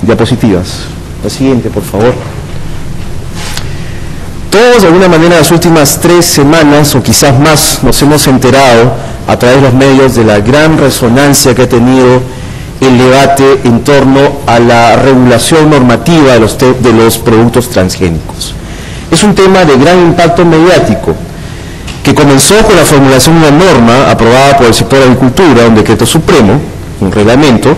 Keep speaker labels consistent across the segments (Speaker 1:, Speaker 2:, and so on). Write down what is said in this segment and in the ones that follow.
Speaker 1: diapositivas. La siguiente, por favor. Todos, de alguna manera, las últimas 3 semanas, o quizás más, nos hemos enterado a través de los medios de la gran resonancia que ha tenido el debate en torno a la regulación normativa de los productos transgénicos. Es un tema de gran impacto mediático, que comenzó con la formulación de una norma aprobada por el sector de agricultura, un decreto supremo, un reglamento,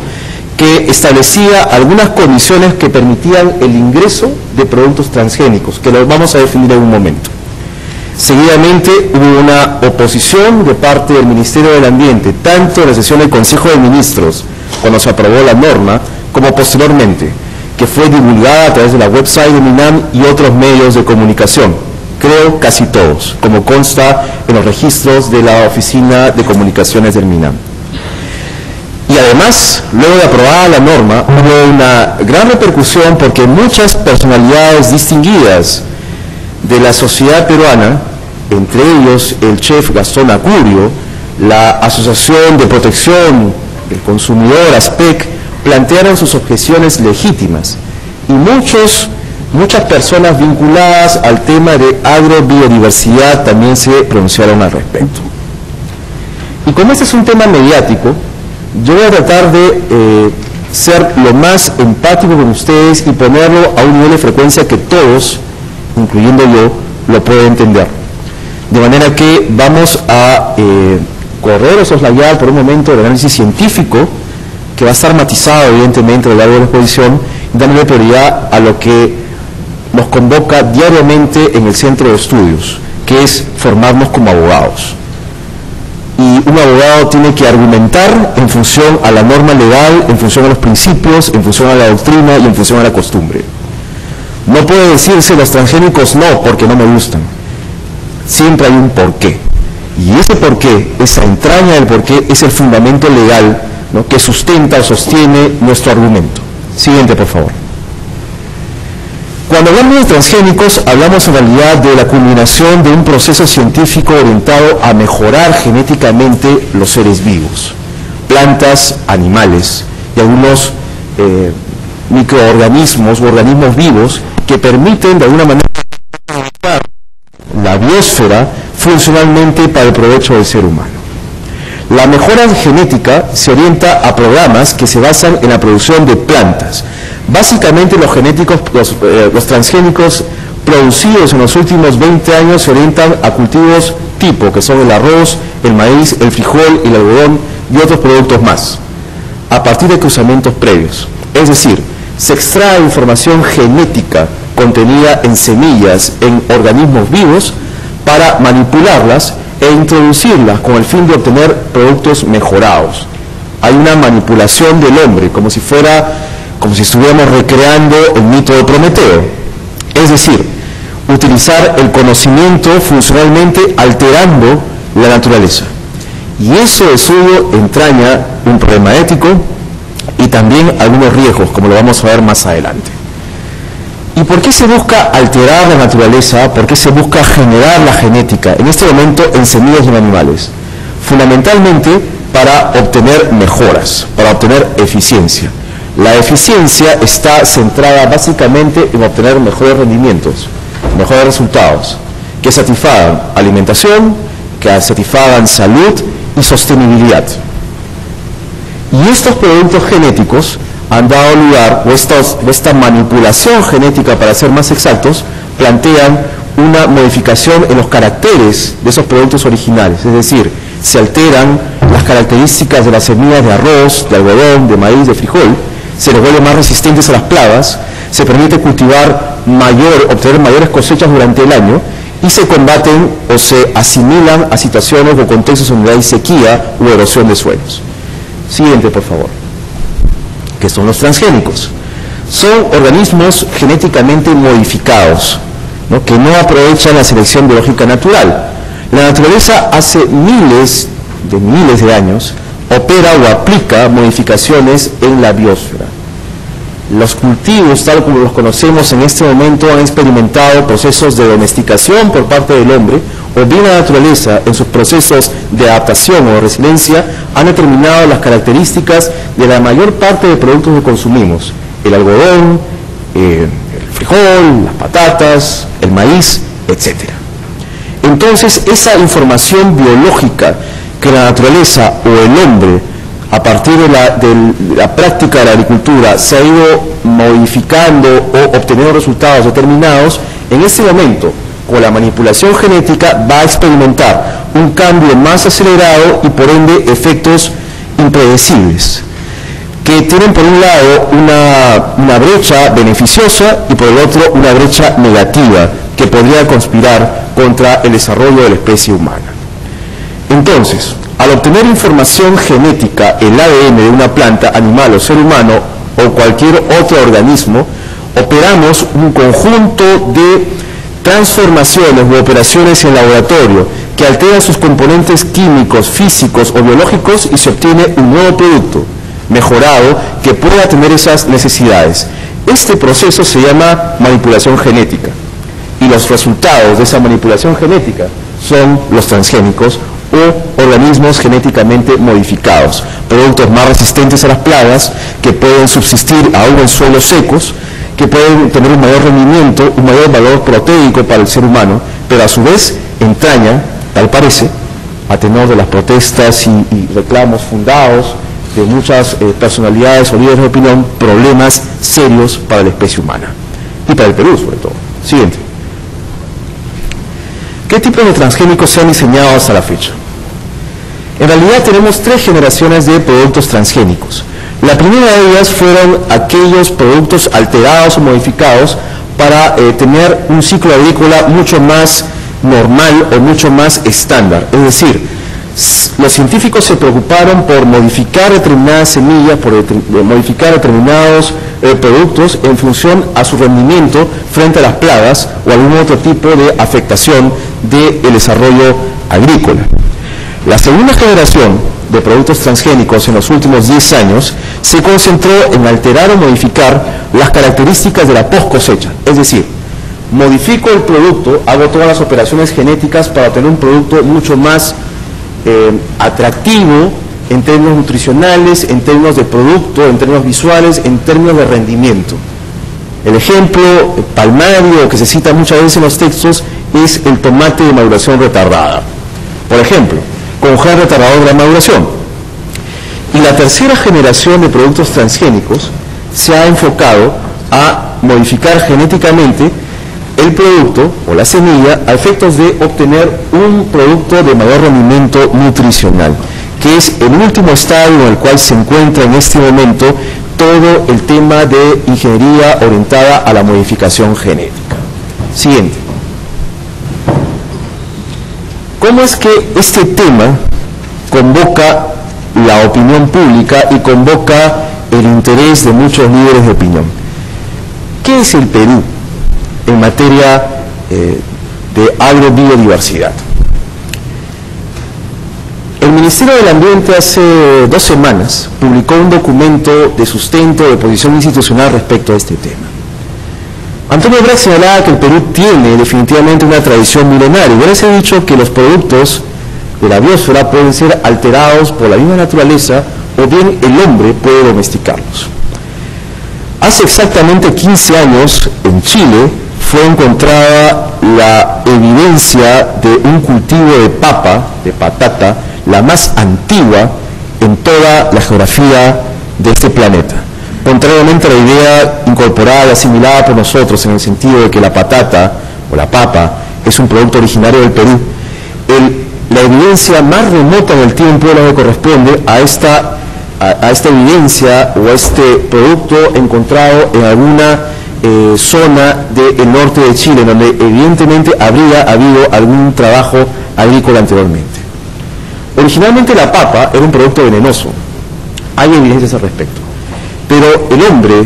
Speaker 1: que establecía algunas condiciones que permitían el ingreso de productos transgénicos, que los vamos a definir en un momento. Seguidamente hubo una oposición de parte del Ministerio del Ambiente, tanto en la sesión del Consejo de Ministros, cuando se aprobó la norma, como posteriormente, que fue divulgada a través de la website de MINAM y otros medios de comunicación, creo casi todos, como consta en los registros de la Oficina de Comunicaciones del MINAM. Y además, luego de aprobada la norma, hubo una gran repercusión porque muchas personalidades distinguidas de la sociedad peruana, entre ellos el chef Gastón Acurio, la Asociación de Protección del Consumidor, ASPEC, plantearon sus objeciones legítimas y muchas personas vinculadas al tema de agrobiodiversidad también se pronunciaron al respecto. Y como este es un tema mediático, yo voy a tratar de ser lo más empático con ustedes y ponerlo a un nivel de frecuencia que todos, incluyendo yo, lo pueden entender. De manera que vamos a correr o soslayar por un momento el análisis científico, que va a estar matizado evidentemente a lo largo de la exposición, dándole prioridad a lo que nos convoca diariamente en el centro de estudios, que es formarnos como abogados. Y un abogado tiene que argumentar en función a la norma legal, en función a los principios, en función a la doctrina y en función a la costumbre. No puede decirse los transgénicos no, porque no me gustan. Siempre hay un porqué. Y ese porqué, esa entraña del porqué, es el fundamento legal, ¿no?, que sustenta o sostiene nuestro argumento. Siguiente, por favor. Cuando hablamos de transgénicos, hablamos en realidad de la culminación de un proceso científico orientado a mejorar genéticamente los seres vivos, plantas, animales y algunos microorganismos o organismos vivos que permiten de alguna manera la biosfera funcionalmente para el provecho del ser humano. La mejora genética se orienta a programas que se basan en la producción de plantas. Básicamente los transgénicos producidos en los últimos 20 años se orientan a cultivos tipo, que son el arroz, el maíz, el frijol, el algodón y otros productos más, a partir de cruzamientos previos. Es decir, se extrae información genética contenida en semillas, en organismos vivos, para manipularlas e introducirlas con el fin de obtener productos mejorados. Hay una manipulación del hombre, como si estuviéramos recreando el mito de Prometeo. Es decir, utilizar el conocimiento funcionalmente alterando la naturaleza. Y eso de suyo entraña un problema ético y también algunos riesgos, como lo vamos a ver más adelante. ¿Y por qué se busca alterar la naturaleza? ¿Por qué se busca generar la genética, en este momento en semillas y en animales? Fundamentalmente para obtener mejoras, para obtener eficiencia. La eficiencia está centrada básicamente en obtener mejores rendimientos, mejores resultados, que satisfagan alimentación, que satisfagan salud y sostenibilidad. Y estos productos genéticos han dado lugar, o esta manipulación genética, para ser más exactos, plantean una modificación en los caracteres de esos productos originales, es decir, se alteran las características de las semillas de arroz, de algodón, de maíz, de frijol, se les vuelven más resistentes a las plagas, se permite obtener mayores cosechas durante el año y se combaten o se asimilan a situaciones o contextos donde hay sequía u erosión de suelos. Siguiente, por favor. ¿Qué son los transgénicos? Son organismos genéticamente modificados, ¿no?, que no aprovechan la selección biológica natural. La naturaleza hace miles de años opera o aplica modificaciones en la biosfera. Los cultivos, tal como los conocemos en este momento, han experimentado procesos de domesticación por parte del hombre, o bien la naturaleza, en sus procesos de adaptación o resiliencia, han determinado las características de la mayor parte de productos que consumimos, el algodón, el frijol, las patatas, el maíz, etc. Entonces, esa información biológica que la naturaleza o el hombre, a partir de la práctica de la agricultura, se ha ido modificando o obteniendo resultados determinados, en este momento, con la manipulación genética, va a experimentar un cambio más acelerado y por ende efectos impredecibles, que tienen por un lado una brecha beneficiosa y por el otro una brecha negativa que podría conspirar contra el desarrollo de la especie humana. Entonces, al obtener información genética, el ADN de una planta, animal o ser humano o cualquier otro organismo, operamos un conjunto de transformaciones u operaciones en laboratorio que alteran sus componentes químicos, físicos o biológicos y se obtiene un nuevo producto mejorado que pueda tener esas necesidades. Este proceso se llama manipulación genética y los resultados de esa manipulación genética son los transgénicos o organismos genéticamente modificados, productos más resistentes a las plagas, que pueden subsistir aún en suelos secos, que pueden tener un mayor rendimiento, un mayor valor proteico para el ser humano, pero a su vez entraña, tal parece, a tenor de las protestas y reclamos fundados de muchas personalidades o líderes de opinión, problemas serios para la especie humana y para el Perú sobre todo. Siguiente. ¿Qué tipos de transgénicos se han diseñado hasta la fecha? En realidad tenemos 3 generaciones de productos transgénicos. La primera de ellas fueron aquellos productos alterados o modificados para tener un ciclo agrícola mucho más normal o mucho más estándar. Es decir, los científicos se preocuparon por modificar determinadas semillas, por modificar determinados productos en función a su rendimiento frente a las plagas o algún otro tipo de afectación del desarrollo agrícola. La segunda generación de productos transgénicos en los últimos 10 años se concentró en alterar o modificar las características de la post cosecha. Es decir, modifico el producto, hago todas las operaciones genéticas para tener un producto mucho más atractivo en términos nutricionales, en términos de producto, en términos visuales, en términos de rendimiento. El ejemplo palmario que se cita muchas veces en los textos es el tomate de maduración retardada. Por ejemplo, con gen retardador de la maduración. Y la tercera generación de productos transgénicos se ha enfocado a modificar genéticamente el producto o la semilla a efectos de obtener un producto de mayor rendimiento nutricional, que es el último estadio en el cual se encuentra en este momento todo el tema de ingeniería orientada a la modificación genética. Siguiente. ¿Cómo es que este tema convoca la opinión pública y convoca el interés de muchos líderes de opinión? ¿Qué es el Perú en materia de agrobiodiversidad? El Ministerio del Ambiente hace 2 semanas publicó un documento de sustento de posición institucional respecto a este tema. Antonio Brach señalaba que el Perú tiene definitivamente una tradición milenaria, y yo les he dicho que los productos de la biosfera pueden ser alterados por la misma naturaleza o bien el hombre puede domesticarlos. Hace exactamente 15 años en Chile fue encontrada la evidencia de un cultivo de papa, de patata, la más antigua en toda la geografía de este planeta. Contrariamente a la idea incorporada y asimilada por nosotros en el sentido de que la patata o la papa es un producto originario del Perú, la evidencia más remota en el tiempo es la que corresponde a esta evidencia o a este producto encontrado en alguna zona del norte de Chile, donde evidentemente habría habido algún trabajo agrícola anteriormente. Originalmente la papa era un producto venenoso, hay evidencias al respecto, pero el hombre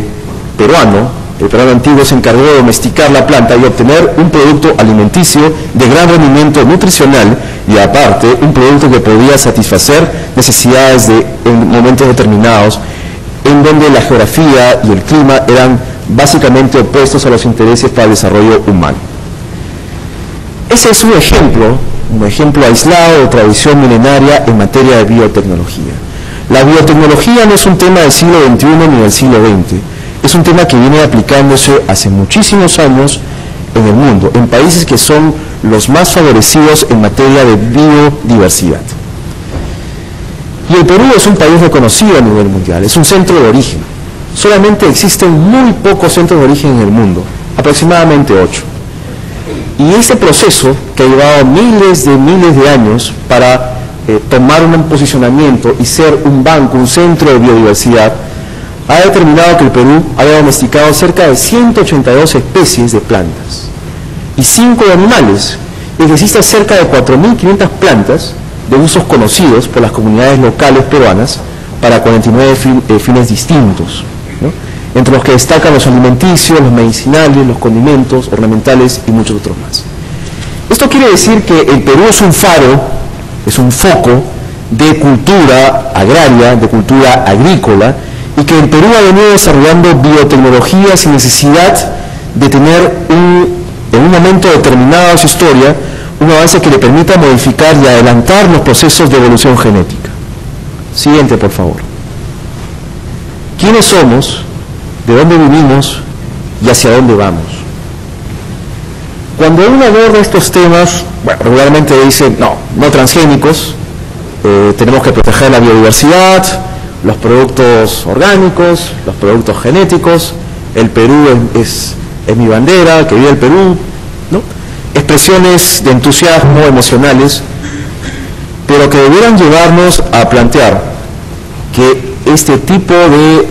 Speaker 1: peruano, el peruano antiguo, se encargó de domesticar la planta y obtener un producto alimenticio de gran rendimiento nutricional y aparte un producto que podía satisfacer necesidades en momentos determinados en donde la geografía y el clima eran básicamente opuestos a los intereses para el desarrollo humano. Ese es un ejemplo aislado de tradición milenaria en materia de biotecnología. La biotecnología no es un tema del siglo XXI ni del siglo XX. es un tema que viene aplicándose hace muchísimos años en el mundo, en países que son los más favorecidos en materia de biodiversidad. Y el Perú es un país reconocido a nivel mundial, es un centro de origen. Solamente existen muy pocos centros de origen en el mundo, aproximadamente 8. Y ese proceso, que ha llevado miles de años para tomar un posicionamiento y ser un banco, un centro de biodiversidad, ha determinado que el Perú haya domesticado cerca de 182 especies de plantas y 5 de animales, y que existen cerca de 4.500 plantas de usos conocidos por las comunidades locales peruanas para 49 fines distintos, ¿no? Entre los que destacan los alimenticios, los medicinales, los condimentos, ornamentales y muchos otros más. Esto quiere decir que el Perú es un faro, es un foco de cultura agraria, de cultura agrícola, y que el Perú ha venido desarrollando biotecnología sin necesidad de tener en un momento determinado de su historia un avance que le permita modificar y adelantar los procesos de evolución genética. Siguiente, por favor. ¿Quiénes somos? ¿De dónde vivimos? ¿Y hacia dónde vamos? Cuando uno aborda estos temas, bueno, regularmente dice, no transgénicos, tenemos que proteger la biodiversidad, los productos orgánicos, los productos genéticos, el Perú es mi bandera, que vive el Perú, ¿no? Expresiones de entusiasmo emocionales, pero que debieran llevarnos a plantear que este tipo de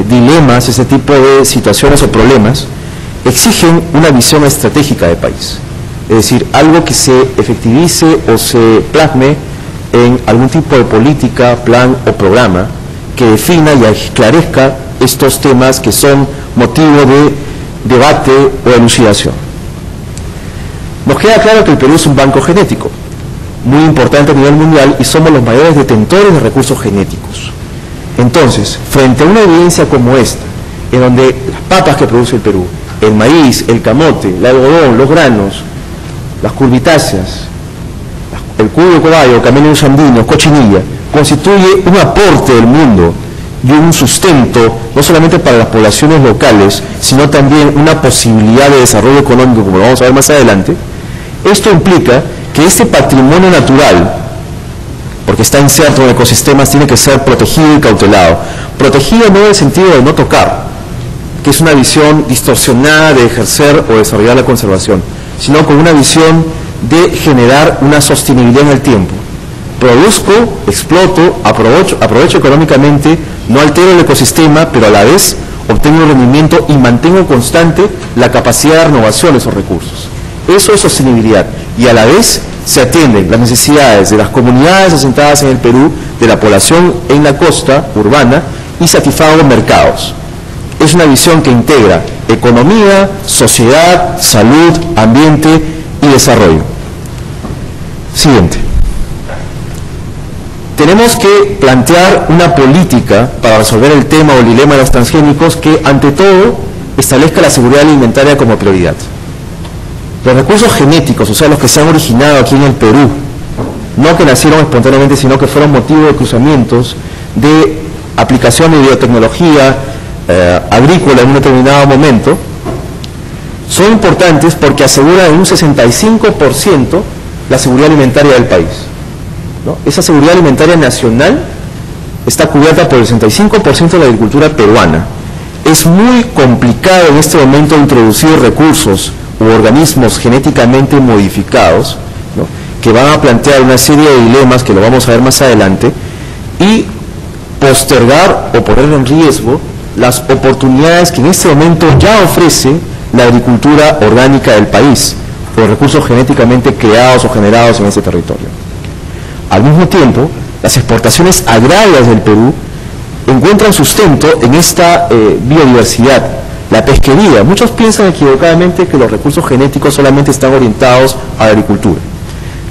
Speaker 1: dilemas, este tipo de situaciones o problemas exigen una visión estratégica de país, es decir, algo que se efectivice o se plasme en algún tipo de política, plan o programa que defina y esclarezca estos temas que son motivo de debate o elucidación. Nos queda claro que el Perú es un banco genético muy importante a nivel mundial y somos los mayores detentores de recursos genéticos. Entonces, frente a una evidencia como esta, en donde las papas que produce el Perú, el maíz, el camote, el algodón, los granos, las curvitáceas, el cubo de cobayo, camello andino, cochinilla, constituye un aporte del mundo y un sustento, no solamente para las poblaciones locales, sino también una posibilidad de desarrollo económico, como lo vamos a ver más adelante. Esto implica que este patrimonio natural, porque está inserto en ecosistemas, tiene que ser protegido y cautelado. Protegido no en el sentido de no tocar, que es una visión distorsionada de ejercer o desarrollar la conservación, sino con una visión de generar una sostenibilidad en el tiempo. Produzco, exploto, aprovecho económicamente, no altero el ecosistema, pero a la vez obtengo un rendimiento y mantengo constante la capacidad de renovación de esos recursos. Eso es sostenibilidad, y a la vez se atienden las necesidades de las comunidades asentadas en el Perú, de la población en la costa urbana, y satisfago mercados. Es una visión que integra economía, sociedad, salud, ambiente y desarrollo. Siguiente. Tenemos que plantear una política para resolver el tema o el dilema de los transgénicos que, ante todo, establezca la seguridad alimentaria como prioridad. Los recursos genéticos, o sea, los que se han originado aquí en el Perú, no que nacieron espontáneamente, sino que fueron motivo de cruzamientos, de aplicación de biotecnología agrícola en un determinado momento, son importantes porque aseguran en un 65% la seguridad alimentaria del país, ¿no? Esa seguridad alimentaria nacional está cubierta por el 65% de la agricultura peruana. Es muy complicado en este momento introducir recursos u organismos genéticamente modificados, ¿no?, que van a plantear una serie de dilemas que lo vamos a ver más adelante, y postergar o poner en riesgo las oportunidades que en este momento ya ofrece la agricultura orgánica del país, por recursos genéticamente creados o generados en ese territorio. Al mismo tiempo, las exportaciones agrarias del Perú encuentran sustento en esta biodiversidad. La pesquería, muchos piensan equivocadamente que los recursos genéticos solamente están orientados a la agricultura.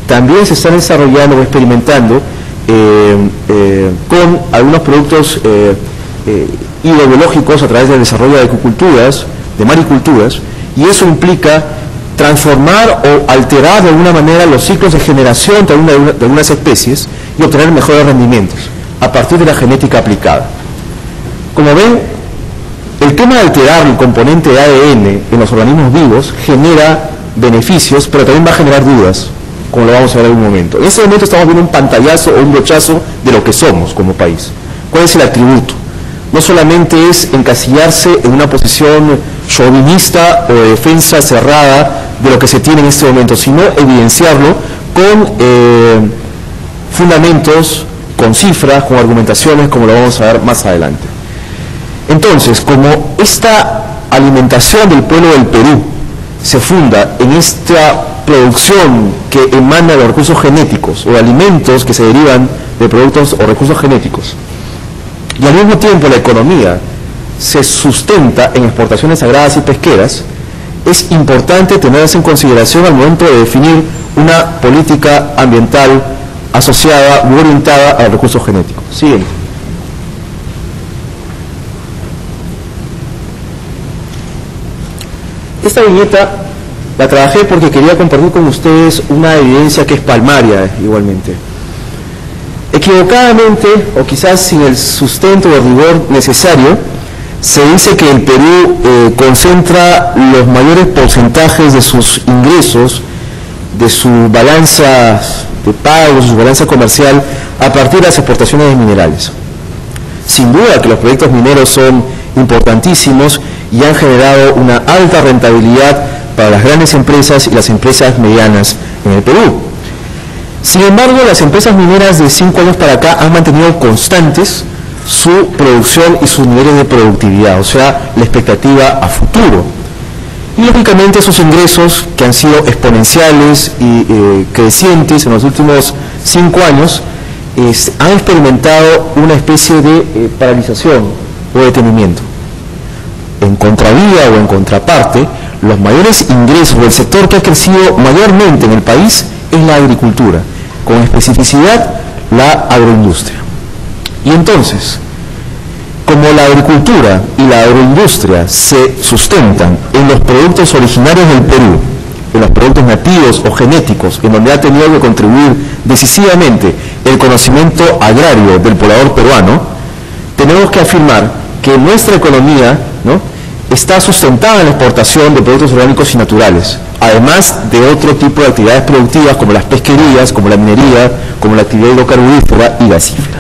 Speaker 1: También se están desarrollando o experimentando con algunos productos hidrobiológicos a través del desarrollo de acuiculturas, de mariculturas, y eso implica transformar o alterar de alguna manera los ciclos de generación de algunas especies y obtener mejores rendimientos a partir de la genética aplicada. Como ven, El tema de alterar el componente de ADN en los organismos vivos genera beneficios, pero también va a generar dudas, como lo vamos a ver en un momento. En este momento estamos viendo un pantallazo o un brochazo de lo que somos como país. ¿Cuál es el atributo? No solamente es encasillarse en una posición chauvinista o de defensa cerrada de lo que se tiene en este momento, sino evidenciarlo con fundamentos, con cifras, con argumentaciones, como lo vamos a ver más adelante. Entonces, como esta alimentación del pueblo del Perú se funda en esta producción que emana de los recursos genéticos o de alimentos que se derivan de productos o recursos genéticos, y al mismo tiempo la economía se sustenta en exportaciones agraras y pesqueras, es importante tenerlas en consideración al momento de definir una política ambiental asociada u orientada a los recursos genéticos. Siguiente. Esta viñeta la trabajé porque quería compartir con ustedes una evidencia que es palmaria igualmente. Equivocadamente, o quizás sin el sustento o rigor necesario, se dice que el Perú concentra los mayores porcentajes de sus ingresos, de su balanza de pagos, su balanza comercial, a partir de las exportaciones de minerales. Sin duda que los proyectos mineros son importantísimos y han generado una alta rentabilidad para las grandes empresas y las empresas medianas en el Perú. Sin embargo, las empresas mineras de 5 años para acá han mantenido constantes su producción y sus niveles de productividad, o sea, la expectativa a futuro. Y lógicamente sus ingresos, que han sido exponenciales y crecientes en los últimos 5 años, han experimentado una especie de paralización o detenimiento. En contravía o en contraparte, los mayores ingresos del sector que ha crecido mayormente en el país es la agricultura, con especificidad la agroindustria. Y entonces, como la agricultura y la agroindustria se sustentan en los productos originarios del Perú, en los productos nativos o genéticos, en donde ha tenido que contribuir decisivamente el conocimiento agrario del poblador peruano, tenemos que afirmar que nuestra economía, ¿no?, está sustentada en la exportación de productos orgánicos y naturales, además de otro tipo de actividades productivas como las pesquerías, como la minería, como la actividad hidrocarburífera y gasífera.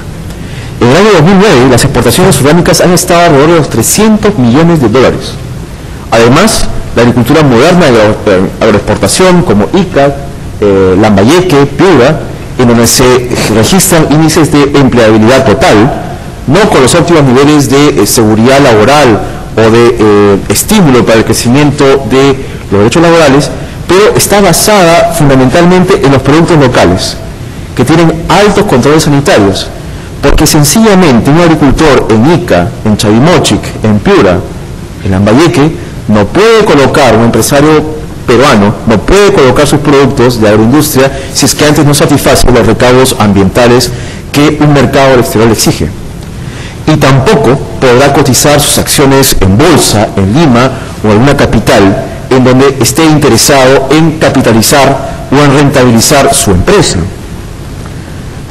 Speaker 1: En el año 2009, las exportaciones orgánicas han estado alrededor de los 300 millones de dólares. Además, la agricultura moderna de la agroexportación, como Ica, Lambayeque, Piura, en donde se registran índices de empleabilidad total, no con los óptimos niveles de seguridad laboral o de estímulo para el crecimiento de los derechos laborales, pero está basada fundamentalmente en los productos locales, que tienen altos controles sanitarios, porque sencillamente un agricultor en Ica, en Chavimochic, en Piura, en Lambayeque, no puede colocar, un empresario peruano, no puede colocar sus productos de agroindustria si es que antes no satisface los recaudos ambientales que un mercado al exterior le exige. Y tampoco podrá cotizar sus acciones en bolsa, en Lima o en alguna capital en donde esté interesado en capitalizar o en rentabilizar su empresa.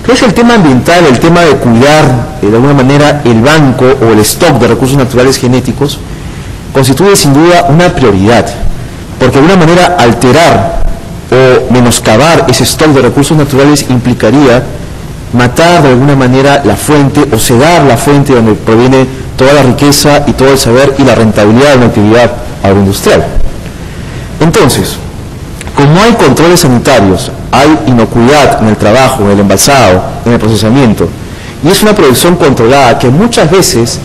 Speaker 1: ¿Qué es el tema ambiental, el tema de cuidar de alguna manera el banco o el stock de recursos naturales genéticos? Constituye sin duda una prioridad, porque de alguna manera alterar o menoscabar ese stock de recursos naturales implicaría matar de alguna manera la fuente o cegar la fuente donde proviene toda la riqueza y todo el saber y la rentabilidad de una actividad agroindustrial. Entonces, como hay controles sanitarios, hay inocuidad en el trabajo, en el embalsado, en el procesamiento, y es una producción controlada que muchas veces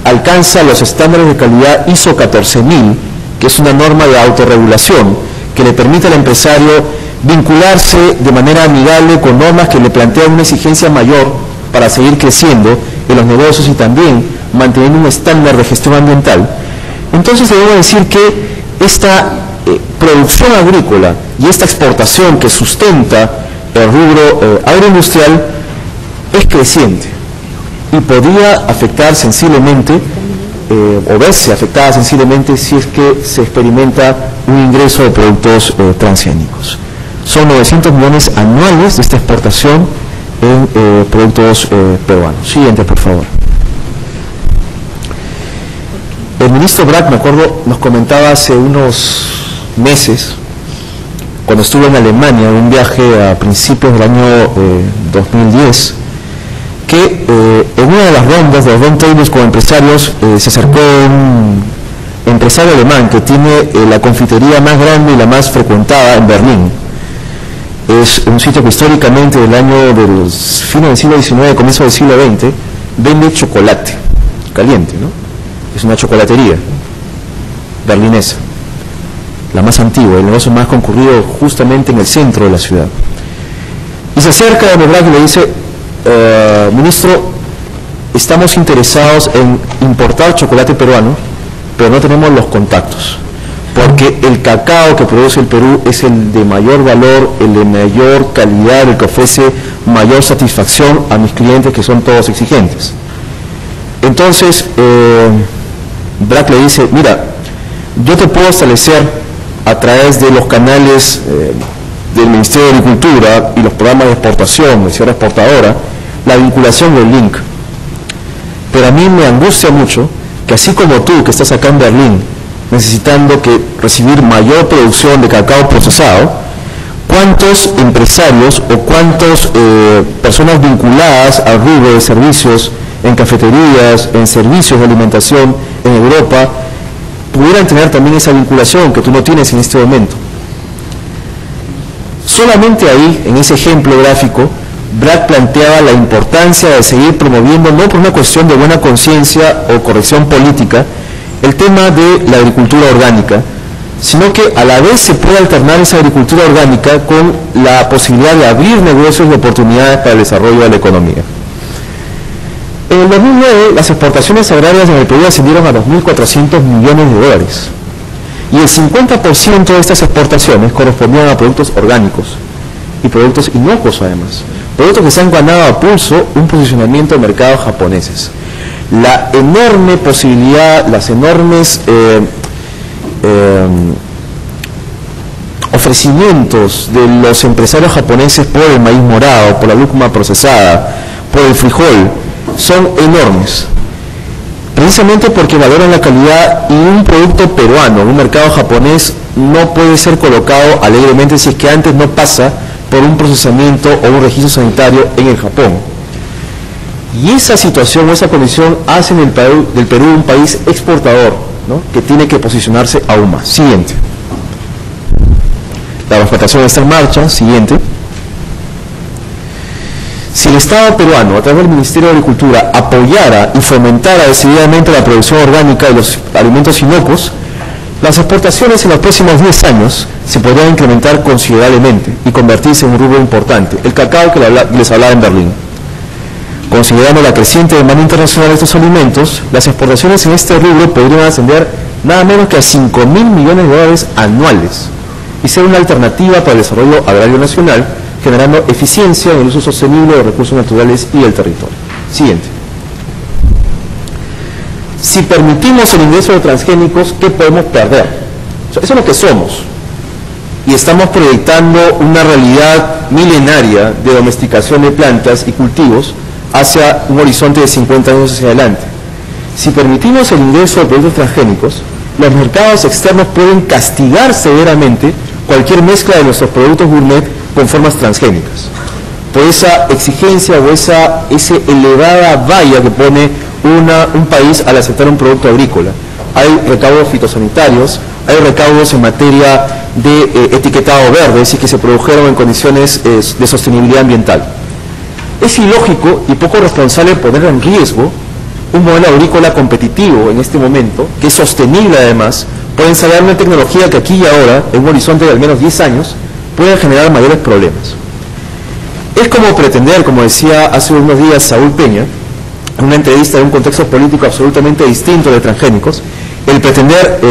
Speaker 1: alcanza los estándares de calidad ISO 14000, que es una norma de autorregulación que le permite al empresario vincularse de manera amigable con normas que le plantean una exigencia mayor para seguir creciendo en los negocios y también manteniendo un estándar de gestión ambiental. Entonces debemos decir que esta producción agrícola y esta exportación que sustenta el rubro agroindustrial es creciente y podría afectar sensiblemente o verse afectada sensiblemente si es que se experimenta un ingreso de productos transgénicos. Son 900 millones anuales de esta exportación en productos peruanos. Siguiente, por favor. El ministro Brack, me acuerdo, nos comentaba hace unos meses, cuando estuvo en Alemania, en un viaje a principios del año 2010, que en una de las rondas de los roundtables con empresarios se acercó un empresario alemán que tiene la confitería más grande y la más frecuentada en Berlín. Es un sitio que históricamente del año del fines del siglo XIX, comienzo del siglo XX, vende chocolate caliente, ¿no? Es una chocolatería berlinesa, la más antigua, el negocio más concurrido justamente en el centro de la ciudad. Y se acerca a Brack y le dice: ministro, estamos interesados en importar chocolate peruano, pero no tenemos los contactos, porque el cacao que produce el Perú es el de mayor valor, el de mayor calidad, el que ofrece mayor satisfacción a mis clientes, que son todos exigentes. Entonces, Brack le dice: mira, yo te puedo establecer a través de los canales del Ministerio de Agricultura y los programas de exportación, de Sierra Exportadora, la vinculación del link. Pero a mí me angustia mucho que, así como tú, que estás acá en Berlín, necesitando recibir mayor producción de cacao procesado, ¿cuántos empresarios o cuántas personas vinculadas al rubro de servicios en cafeterías, en servicios de alimentación en Europa, pudieran tener también esa vinculación que tú no tienes en este momento? Solamente ahí, en ese ejemplo gráfico, Brack planteaba la importancia de seguir promoviendo, no por una cuestión de buena conciencia o corrección política, el tema de la agricultura orgánica, sino que a la vez se puede alternar esa agricultura orgánica con la posibilidad de abrir negocios y oportunidades para el desarrollo de la economía. En el 2009, las exportaciones agrarias en el Perú ascendieron a 2.400 millones de dólares. Y el 50% de estas exportaciones correspondían a productos orgánicos y productos inocuos además. Productos que se han ganado a pulso un posicionamiento de mercados japoneses. La enorme posibilidad, las enormes ofrecimientos de los empresarios japoneses por el maíz morado, por la lúcuma procesada, por el frijol, son enormes, precisamente porque valoran la calidad, y un producto peruano en un mercado japonés no puede ser colocado alegremente si es que antes no pasa por un procesamiento o un registro sanitario en el Japón. Y esa situación o esa condición hace del Perú un país exportador, ¿no?, que tiene que posicionarse aún más. Siguiente. La exportación está en marcha. Siguiente. Si el Estado peruano, a través del Ministerio de Agricultura, apoyara y fomentara decididamente la producción orgánica de los alimentos inocuos, las exportaciones en los próximos 10 años se podrían incrementar considerablemente y convertirse en un rubro importante. El cacao que les hablaba en Berlín. Considerando la creciente demanda internacional de estos alimentos, las exportaciones en este rubro podrían ascender nada menos que a 5.000 millones de dólares anuales y ser una alternativa para el desarrollo agrario nacional, generando eficiencia en el uso sostenible de recursos naturales y del territorio. Siguiente. Si permitimos el ingreso de transgénicos, ¿qué podemos perder? O sea, eso es lo que somos. Y estamos proyectando una realidad milenaria de domesticación de plantas y cultivos hacia un horizonte de 50 años hacia adelante. Si permitimos el ingreso de productos transgénicos, los mercados externos pueden castigar severamente cualquier mezcla de nuestros productos gourmet con formas transgénicas, por esa exigencia o esa elevada valla que pone un país al aceptar un producto agrícola. Hay recaudos fitosanitarios, hay recaudos en materia de etiquetado verde, es decir, que se produjeron en condiciones de sostenibilidad ambiental. Es ilógico y poco responsable poner en riesgo un modelo agrícola competitivo en este momento, que es sostenible además, por ensayar una tecnología que aquí y ahora, en un horizonte de al menos 10 años, puede generar mayores problemas. Es como pretender, como decía hace unos días Saúl Peña, en una entrevista de un contexto político absolutamente distinto de transgénicos, el pretender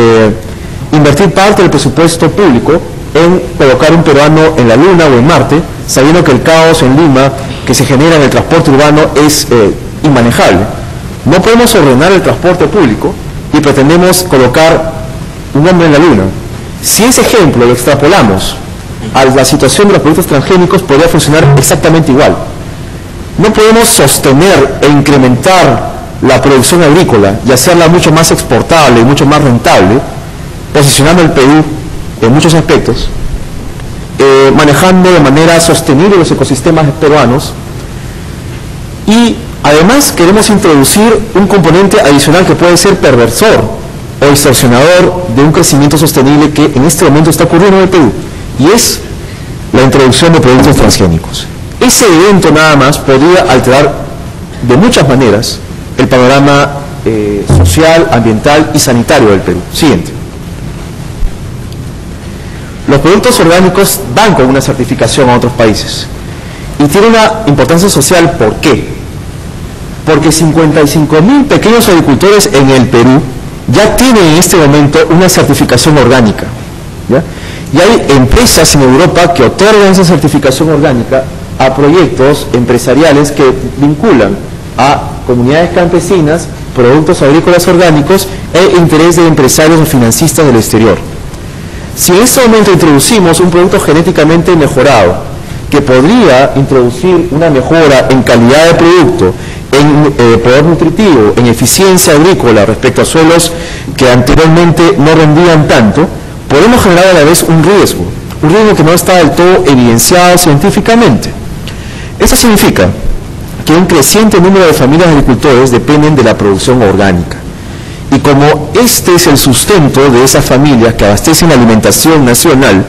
Speaker 1: invertir parte del presupuesto público en colocar un peruano en la Luna o en Marte, sabiendo que el caos en Lima que se genera en el transporte urbano es inmanejable. No podemos ordenar el transporte público y pretendemos colocar un hombre en la Luna. Si ese ejemplo lo extrapolamos a la situación de los productos transgénicos, podría funcionar exactamente igual. No podemos sostener e incrementar la producción agrícola y hacerla mucho más exportable y mucho más rentable, posicionando el Perú en muchos aspectos, manejando de manera sostenible los ecosistemas peruanos, y además queremos introducir un componente adicional que puede ser perversor o distorsionador de un crecimiento sostenible que en este momento está ocurriendo en el Perú, y es la introducción de productos transgénicos. Ese evento nada más podría alterar de muchas maneras el panorama social, ambiental y sanitario del Perú. Siguiente. Los productos orgánicos van con una certificación a otros países y tiene una importancia social. ¿Por qué? Porque 55.000 pequeños agricultores en el Perú ya tienen en este momento una certificación orgánica, ¿ya? Y hay empresas en Europa que otorgan esa certificación orgánica a proyectos empresariales que vinculan a comunidades campesinas, productos agrícolas orgánicos e interés de empresarios o financistas del exterior. Si en este momento introducimos un producto genéticamente mejorado, que podría introducir una mejora en calidad de producto, en poder nutritivo, en eficiencia agrícola respecto a suelos que anteriormente no rendían tanto, podemos generar a la vez un riesgo que no está del todo evidenciado científicamente. Eso significa que un creciente número de familias de agricultores dependen de la producción orgánica. Y como este es el sustento de esas familias que abastecen la alimentación nacional,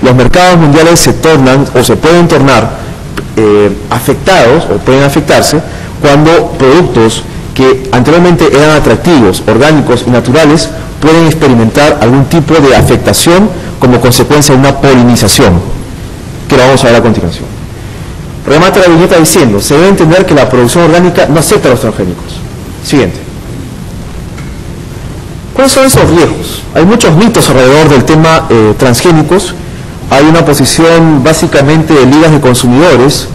Speaker 1: los mercados mundiales se tornan o se pueden tornar afectados o pueden afectarse cuando productos que anteriormente eran atractivos, orgánicos y naturales pueden experimentar algún tipo de afectación como consecuencia de una polinización, que lo vamos a ver a continuación. Remata la viñeta diciendo, se debe entender que la producción orgánica no acepta los transgénicos. Siguiente. ¿Cuáles son esos riesgos? Hay muchos mitos alrededor del tema transgénicos. Hay una posición básicamente de ligas de consumidores,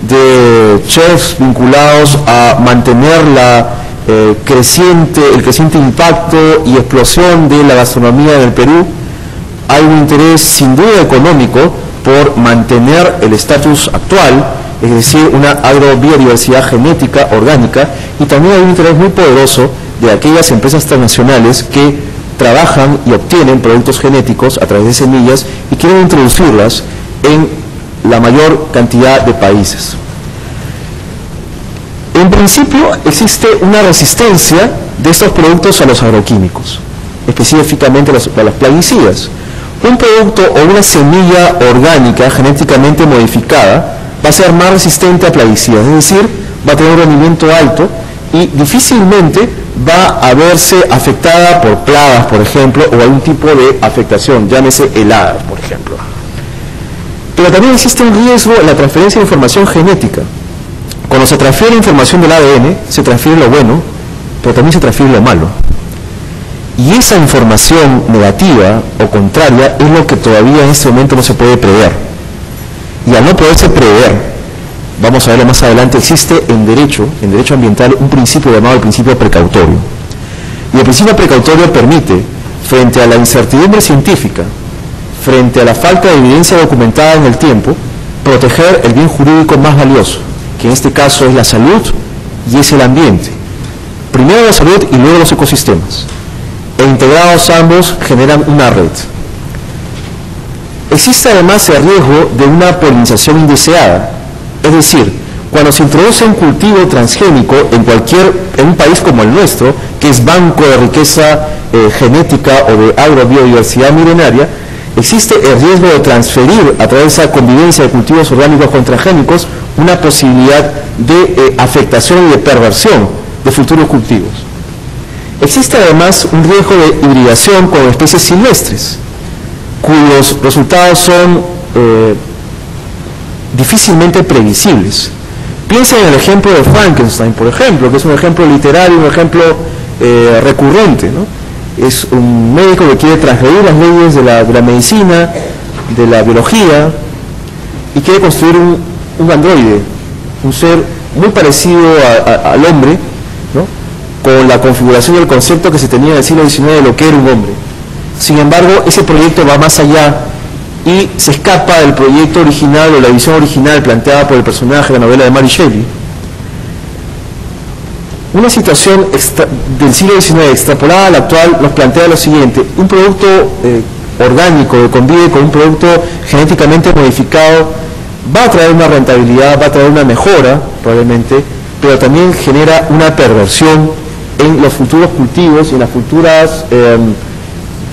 Speaker 1: de chefs vinculados a mantener el creciente impacto y explosión de la gastronomía del Perú. Hay un interés sin duda económico por mantener el estatus actual, es decir, una agrobiodiversidad genética orgánica, y también hay un interés muy poderoso de aquellas empresas transnacionales que trabajan y obtienen productos genéticos a través de semillas y quieren introducirlas en la mayor cantidad de países. En principio existe una resistencia de estos productos a los agroquímicos, específicamente a los plaguicidas. Un producto o una semilla orgánica genéticamente modificada va a ser más resistente a plaguicidas, es decir, va a tener un rendimiento alto y difícilmente va a verse afectada por plagas, por ejemplo, o algún tipo de afectación, llámese heladas, por ejemplo. Pero también existe un riesgo en la transferencia de información genética. Cuando se transfiere información del ADN, se transfiere lo bueno, pero también se transfiere lo malo. Y esa información negativa o contraria es lo que todavía en este momento no se puede prever. Y al no poderse prever, vamos a verlo más adelante, existe en derecho ambiental un principio llamado el principio precautorio. Y el principio precautorio permite, frente a la incertidumbre científica, frente a la falta de evidencia documentada en el tiempo, proteger el bien jurídico más valioso, que en este caso es la salud y es el ambiente. Primero la salud y luego los ecosistemas. E integrados ambos generan una red. Existe además el riesgo de una polinización indeseada, es decir, cuando se introduce un cultivo transgénico en un país como el nuestro, que es banco de riqueza genética o de agrobiodiversidad milenaria, existe el riesgo de transferir a través de esa convivencia de cultivos orgánicos con transgénicos una posibilidad de afectación y de perversión de futuros cultivos. Existe además un riesgo de hibridación con especies silvestres, cuyos resultados son difícilmente previsibles. Piensen en el ejemplo de Frankenstein, por ejemplo, que es un ejemplo literario, un ejemplo recurrente, ¿no? Es un médico que quiere transgredir las leyes de la medicina, de la biología, y quiere construir un androide, un ser muy parecido al hombre, ¿no? Con la configuración y el concepto que se tenía en el siglo XIX de lo que era un hombre. Sin embargo, ese proyecto va más allá y se escapa del proyecto original o la visión original planteada por el personaje de la novela de Mary Shelley. Una situación del siglo XIX extrapolada a la actual nos plantea lo siguiente: un producto orgánico que convive con un producto genéticamente modificado va a traer una rentabilidad, va a traer una mejora probablemente, pero también genera una perversión en los futuros cultivos y en las futuras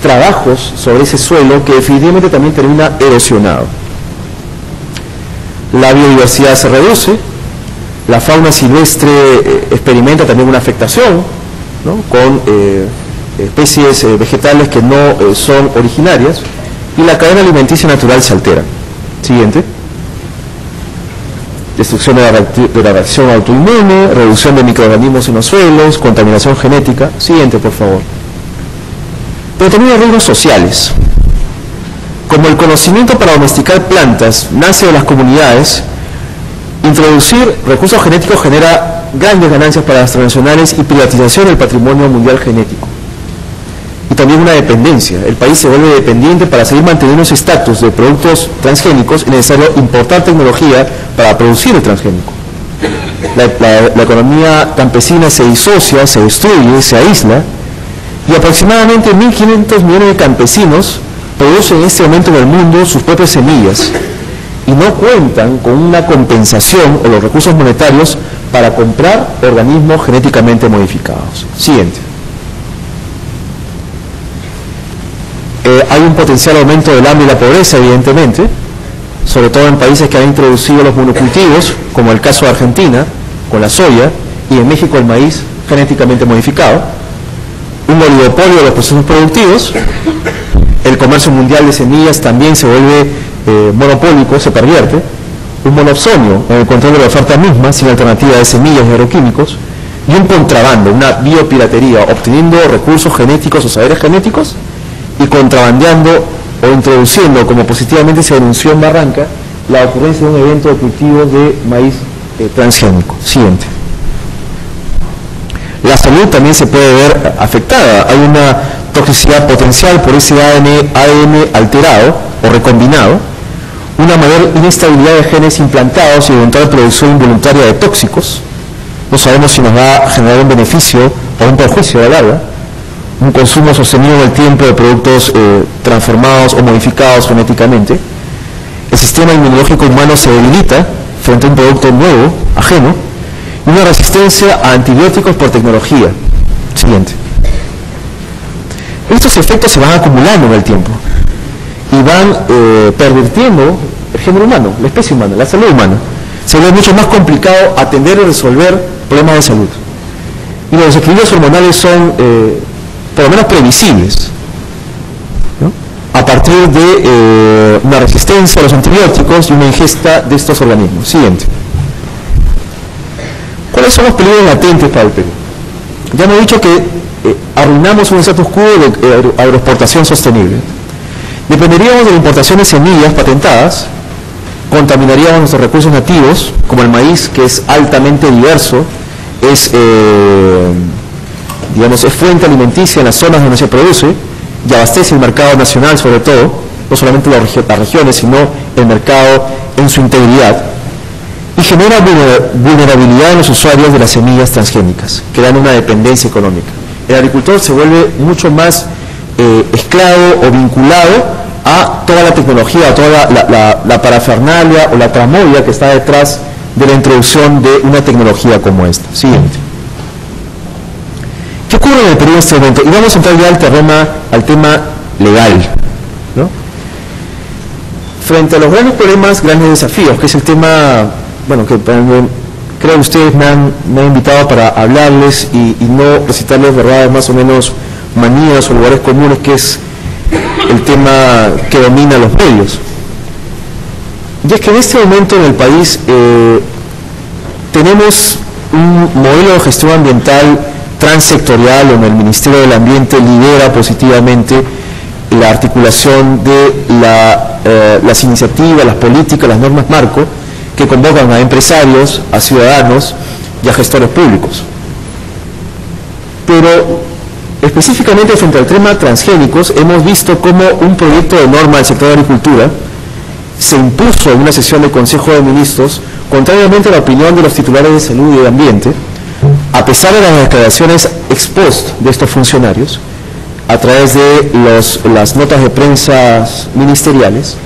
Speaker 1: trabajos sobre ese suelo, que definitivamente también termina erosionado. La biodiversidad se reduce, la fauna silvestre experimenta también una afectación, ¿no?, con especies vegetales que no son originarias, y la cadena alimenticia natural se altera. Siguiente. Destrucción de la reacción autoinmune, reducción de microorganismos en los suelos, contaminación genética. Siguiente, por favor. Pero también hay riesgos sociales. Como el conocimiento para domesticar plantas nace de las comunidades, introducir recursos genéticos genera grandes ganancias para las transnacionales y privatización del patrimonio mundial genético. Y también una dependencia. El país se vuelve dependiente. Para seguir manteniendo ese estatus de productos transgénicos es necesario importar tecnología para producir el transgénico. La economía campesina se disocia, se destruye, se aísla, y aproximadamente 1.500 millones de campesinos producen en este momento en el mundo sus propias semillas y no cuentan con una compensación o los recursos monetarios para comprar organismos genéticamente modificados. Siguiente. Hay un potencial aumento del hambre y la pobreza, evidentemente, sobre todo en países que han introducido los monocultivos, como el caso de Argentina, con la soya, y en México el maíz genéticamente modificado. Un oligopolio de los procesos productivos. El comercio mundial de semillas también se vuelve monopólico, se pervierte. Un monopsonio en el control de la oferta misma, sin alternativa de semillas y agroquímicos. Y un contrabando, una biopiratería, obteniendo recursos genéticos o saberes genéticos y contrabandeando o introduciendo, como positivamente se denunció en Barranca, la ocurrencia de un evento de cultivo de maíz transgénico. Siguiente. La salud también se puede ver afectada. Hay una toxicidad potencial por ese ADN alterado o recombinado, una mayor inestabilidad de genes implantados y eventual producción involuntaria de tóxicos. No sabemos si nos va a generar un beneficio o un perjuicio a la larga. Un consumo sostenido en el tiempo de productos transformados o modificados genéticamente. El sistema inmunológico humano se debilita frente a un producto nuevo, ajeno, y una resistencia a antibióticos por tecnología. Siguiente. Estos efectos se van acumulando en el tiempo y van pervirtiendo el género humano, la especie humana, la salud humana. Se vuelve mucho más complicado atender y resolver problemas de salud. Y los desequilibrios hormonales son por lo menos previsibles, ¿no?, a partir de una resistencia a los antibióticos y una ingesta de estos organismos. Siguiente. ¿Cuáles son los peligros latentes para el Perú? Ya hemos dicho que arruinamos un status quo de agroexportación sostenible. Dependeríamos de la importación de semillas patentadas, contaminaríamos nuestros recursos nativos, como el maíz, que es altamente diverso, es fuente alimenticia en las zonas donde se produce y abastece el mercado nacional, sobre todo, no solamente las regiones, sino el mercado en su integridad, y genera vulnerabilidad en los usuarios de las semillas transgénicas, que dan una dependencia económica. El agricultor se vuelve mucho más esclavo o vinculado a toda la tecnología, a toda la parafernalia o la tramoya que está detrás de la introducción de una tecnología como esta. Siguiente. ¿Qué ocurre en el Perú en este momento? Y vamos a entrar ya al tema legal, ¿no? Frente a los grandes problemas, grandes desafíos, que es el tema, bueno, que creo que ustedes me han invitado para hablarles y no recitarles verdades más o menos manías o lugares comunes, que es el tema que domina los medios. Y es que en este momento en el país tenemos un modelo de gestión ambiental transsectorial, donde el Ministerio del Ambiente lidera positivamente la articulación de las iniciativas, las políticas, las normas marco que convocan a empresarios, a ciudadanos y a gestores públicos. Pero específicamente frente al tema transgénicos, hemos visto cómo un proyecto de norma del sector de agricultura se impuso en una sesión del Consejo de Ministros, contrariamente a la opinión de los titulares de salud y de ambiente, A pesar de las declaraciones ex post de estos funcionarios, a través de las notas de prensa ministeriales,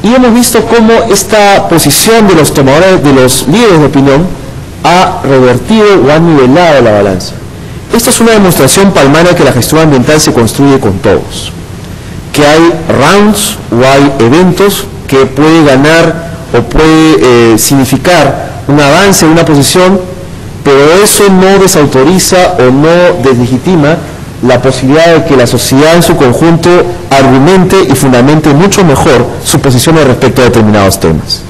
Speaker 1: y hemos visto cómo esta posición de los tomadores, de los líderes de opinión, ha revertido o ha nivelado la balanza. Esta es una demostración palmaria que la gestión ambiental se construye con todos, que hay rounds o hay eventos que puede ganar o puede significar un avance en una posición, pero eso no desautoriza o no deslegitima la posibilidad de que la sociedad en su conjunto argumente y fundamente mucho mejor su posición respecto a determinados temas.